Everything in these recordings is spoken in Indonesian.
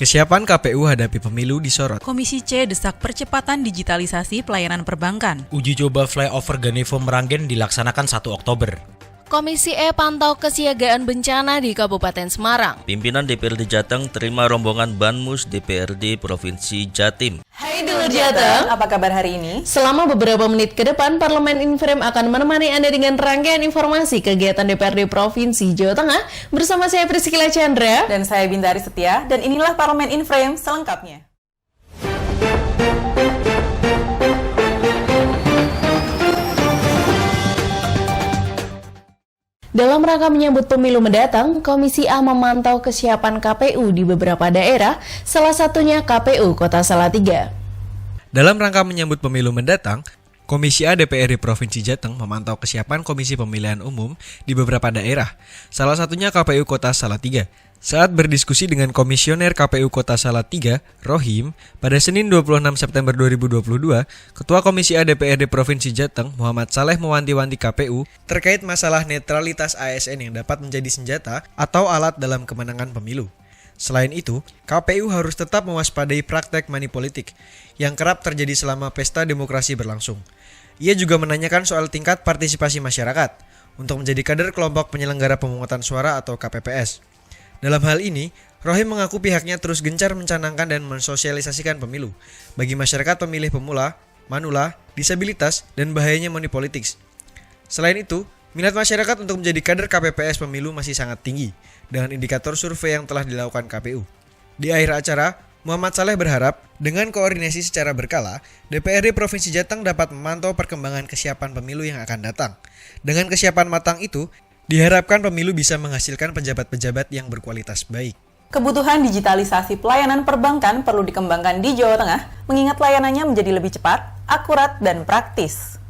Kesiapan KPU hadapi pemilu disorot. Komisi C desak percepatan digitalisasi pelayanan perbankan. Uji coba flyover Ganevo Meranggen dilaksanakan 1 Oktober. Komisi E pantau kesiagaan bencana di Kabupaten Semarang. Pimpinan DPRD Jateng terima rombongan Banmus DPRD Provinsi Jatim. Hai Dulur Jateng, Apa kabar hari ini? selama beberapa menit ke depan Parlemen Inframe akan menemani Anda dengan rangkaian informasi kegiatan DPRD Provinsi Jawa Tengah bersama saya Priscilla Chandra. Dan saya Bintari Setia, dan inilah Parlemen Inframe selengkapnya. Dalam rangka menyambut pemilu mendatang, Komisi A memantau kesiapan KPU di beberapa daerah, salah satunya KPU Kota Salatiga. Dalam rangka menyambut pemilu mendatang, Komisi A DPRD Provinsi Jateng memantau kesiapan Komisi Pemilihan Umum di beberapa daerah, salah satunya KPU Kota Salatiga. Saat berdiskusi dengan Komisioner KPU Kota Salatiga, Rohim, pada Senin 26 September 2022, Ketua Komisi A DPRD Provinsi Jateng, Muhammad Saleh mewanti-wanti KPU terkait masalah netralitas ASN yang dapat menjadi senjata atau alat dalam kemenangan pemilu. Selain itu, KPU harus tetap mewaspadai praktek money politik yang kerap terjadi selama pesta demokrasi berlangsung. Ia juga menanyakan soal tingkat partisipasi masyarakat untuk menjadi kader kelompok penyelenggara pemungutan suara atau KPPS. Dalam hal ini, Rohim mengaku pihaknya terus gencar mencanangkan dan mensosialisasikan pemilu bagi masyarakat pemilih pemula, manula, disabilitas, dan bahayanya money politics. Selain itu, minat masyarakat untuk menjadi kader KPPS pemilu masih sangat tinggi dengan indikator survei yang telah dilakukan KPU. Di akhir acara, Muhammad Saleh berharap dengan koordinasi secara berkala, DPRD Provinsi Jateng dapat memantau perkembangan kesiapan pemilu yang akan datang. Dengan kesiapan matang itu, diharapkan pemilu bisa menghasilkan pejabat-pejabat yang berkualitas baik. Kebutuhan digitalisasi pelayanan perbankan perlu dikembangkan di Jawa Tengah, mengingat layanannya menjadi lebih cepat, akurat, dan praktis.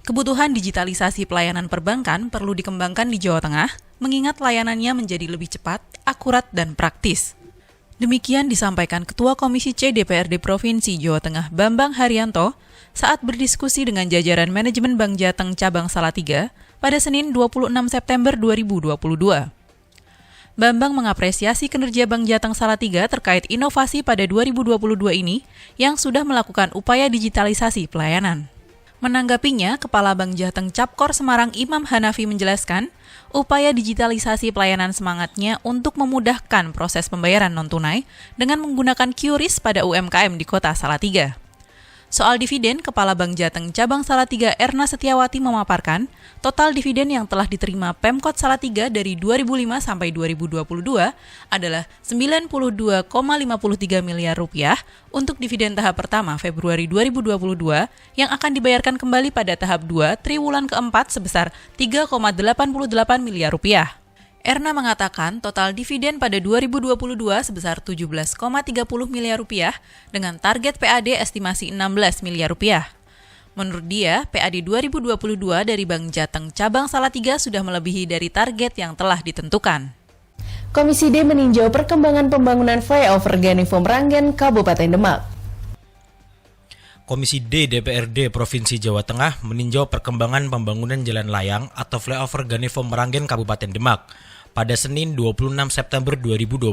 Kebutuhan digitalisasi pelayanan perbankan perlu dikembangkan di Jawa Tengah, mengingat layanannya menjadi lebih cepat, akurat, dan praktis. Demikian disampaikan Ketua Komisi C DPRD Provinsi Jawa Tengah Bambang Haryanto saat berdiskusi dengan jajaran manajemen Bank Jateng Cabang Salatiga pada Senin 26 September 2022. Bambang mengapresiasi kinerja Bank Jateng Salatiga terkait inovasi pada 2022 ini yang sudah melakukan upaya digitalisasi pelayanan. Menanggapinya, Kepala Bank Jateng Capkor Semarang Imam Hanafi menjelaskan, upaya digitalisasi pelayanan semangatnya untuk memudahkan proses pembayaran non-tunai dengan menggunakan QRIS pada UMKM di Kota Salatiga. Soal dividen, Kepala Bank Jateng Cabang Salatiga Erna Setiawati memaparkan, total dividen yang telah diterima Pemkot Salatiga dari 2005 sampai 2022 adalah 92,53 miliar rupiah untuk dividen tahap pertama Februari 2022 yang akan dibayarkan kembali pada tahap 2 triwulan keempat sebesar 3,88 miliar rupiah. Erna mengatakan total dividen pada 2022 sebesar 17,30 miliar rupiah dengan target PAD estimasi 16 miliar rupiah. Menurut dia, PAD 2022 dari Bank Jateng Cabang Salatiga sudah melebihi dari target yang telah ditentukan. Komisi D meninjau perkembangan pembangunan flyover Ganevo Meranggen, Kabupaten Demak. Komisi D DPRD Provinsi Jawa Tengah meninjau perkembangan pembangunan jalan layang atau flyover Ganevo Meranggen Kabupaten Demak pada Senin 26 September 2022.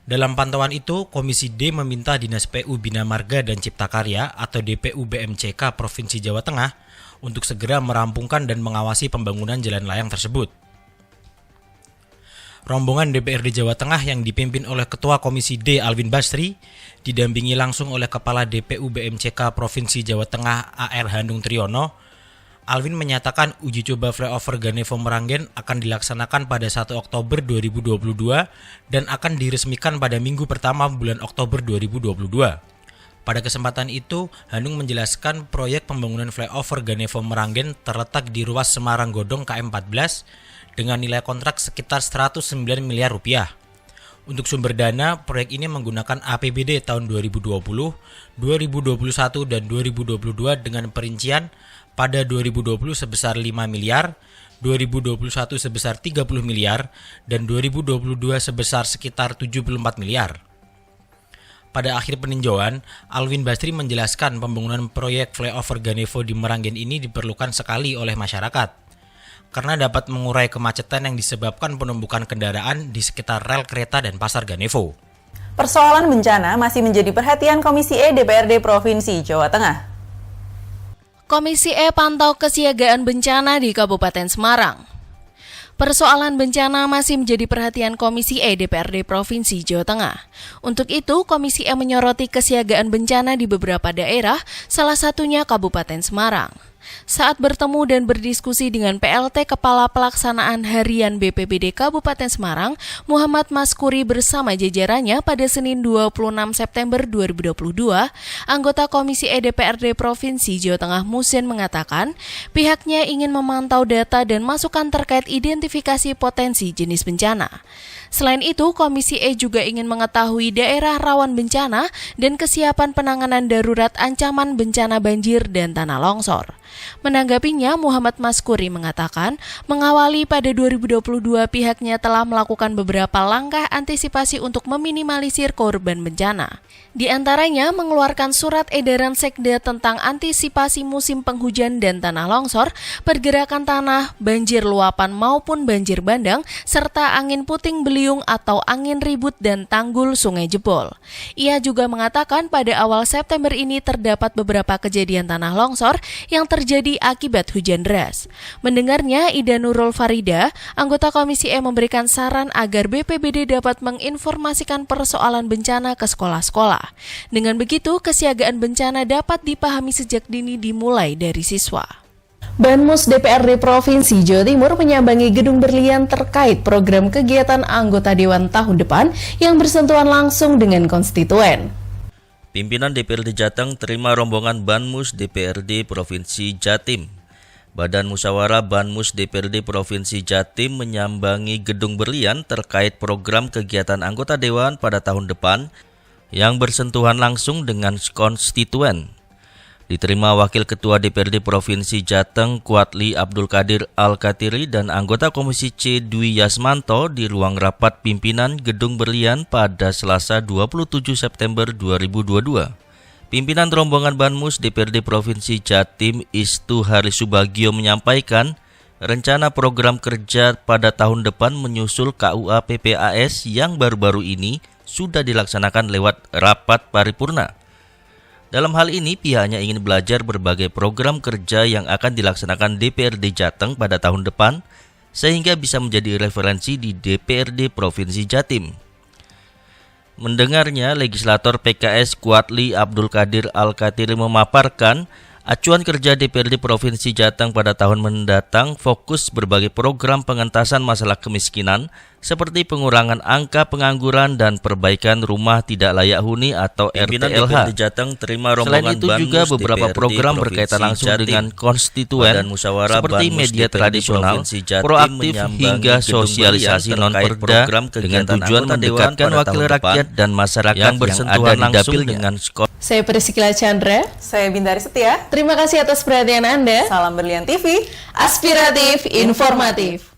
Dalam pantauan itu, Komisi D meminta Dinas PU Bina Marga dan Cipta Karya atau DPU BMCK Provinsi Jawa Tengah untuk segera merampungkan dan mengawasi pembangunan jalan layang tersebut. Rombongan DPRD Jawa Tengah yang dipimpin oleh Ketua Komisi D Alvin Basri, didampingi langsung oleh Kepala DPU BMCK Provinsi Jawa Tengah AR Handung Triyono. Alvin menyatakan uji coba flyover Ganevo Meranggen akan dilaksanakan pada 1 Oktober 2022 dan akan diresmikan pada minggu pertama bulan Oktober 2022. Pada kesempatan itu, Handung menjelaskan proyek pembangunan flyover Ganevo Meranggen terletak di ruas Semarang Godong KM14 dengan nilai kontrak sekitar 109 miliar rupiah. Untuk sumber dana, proyek ini menggunakan APBD tahun 2020, 2021, dan 2022 dengan perincian pada 2020 sebesar 5 miliar, 2021 sebesar 30 miliar, dan 2022 sebesar sekitar 74 miliar. Pada akhir peninjauan, Alvin Basri menjelaskan pembangunan proyek flyover Ganevo di Meranggen ini diperlukan sekali oleh masyarakat. karena dapat mengurai kemacetan yang disebabkan penumpukan kendaraan di sekitar rel kereta dan Pasar Ganevo. Persoalan bencana masih menjadi perhatian Komisi E DPRD Provinsi Jawa Tengah. Komisi E pantau kesiagaan bencana di Kabupaten Semarang. Persoalan bencana masih menjadi perhatian Komisi E DPRD Provinsi Jawa Tengah. Untuk itu, Komisi E menyoroti kesiagaan bencana di beberapa daerah, salah satunya Kabupaten Semarang. Saat bertemu dan berdiskusi dengan PLT Kepala Pelaksanaan Harian BPBD Kabupaten Semarang, Muhammad Maskuri bersama jajarannya pada Senin 26 September 2022, anggota Komisi E DPRD Provinsi Jawa Tengah Musin mengatakan, pihaknya ingin memantau data dan masukan terkait identifikasi potensi jenis bencana. Selain itu, Komisi E juga ingin mengetahui daerah rawan bencana dan kesiapan penanganan darurat ancaman bencana banjir dan tanah longsor. Menanggapinya, Muhammad Maskuri mengatakan, mengawali pada 2022 pihaknya telah melakukan beberapa langkah antisipasi untuk meminimalisir korban bencana. Di antaranya, mengeluarkan surat edaran Sekda tentang antisipasi musim penghujan dan tanah longsor, pergerakan tanah, banjir luapan maupun banjir bandang, serta angin puting beliung atau angin ribut dan tanggul sungai jebol. Ia juga mengatakan pada awal September ini terdapat beberapa kejadian tanah longsor yang terjadi akibat hujan deras. Mendengarnya, Ida Nurul Farida, anggota Komisi E memberikan saran agar BPBD dapat menginformasikan persoalan bencana ke sekolah-sekolah. Dengan begitu, kesiagaan bencana dapat dipahami sejak dini dimulai dari siswa. Banmus DPRD Provinsi Jawa Timur menyambangi Gedung Berlian terkait program kegiatan anggota Dewan tahun depan yang bersentuhan langsung dengan konstituen. Pimpinan DPRD Jateng terima rombongan Banmus DPRD Provinsi Jatim. Badan Musyawarah Banmus DPRD Provinsi Jatim menyambangi Gedung Berlian terkait program kegiatan anggota Dewan pada tahun depan yang bersentuhan langsung dengan konstituen. Diterima Wakil Ketua DPRD Provinsi Jateng Kuatli Abdul Qadir Al-Katiri dan anggota Komisi C Dwi Yasmanto di ruang rapat pimpinan Gedung Berlian pada Selasa 27 September 2022. Pimpinan rombongan Banmus DPRD Provinsi Jatim Istu Hari Subagio menyampaikan rencana program kerja pada tahun depan menyusul KUA PPAS yang baru-baru ini sudah dilaksanakan lewat rapat paripurna. Dalam hal ini, pihaknya ingin belajar berbagai program kerja yang akan dilaksanakan DPRD Jateng pada tahun depan, sehingga bisa menjadi referensi di DPRD Provinsi Jatim. Mendengarnya, legislator PKS Kuatli Abdul Qadir Al-Katiri memaparkan, acuan kerja DPRD Provinsi Jateng pada tahun mendatang fokus berbagai program pengentasan masalah kemiskinan, seperti pengurangan angka pengangguran dan perbaikan rumah tidak layak huni atau RTLH. Selain itu juga beberapa program berkaitan langsung dengan konstituen seperti media tradisional, proaktif hingga sosialisasi non-perda dengan tujuan mendekatkan wakil rakyat dan masyarakat yang bersentuhan langsung dengan Saya Priscila Chandra. Saya Bindari Setia. Terima kasih atas perhatian Anda. Salam Berlian TV. Aspiratif, informatif.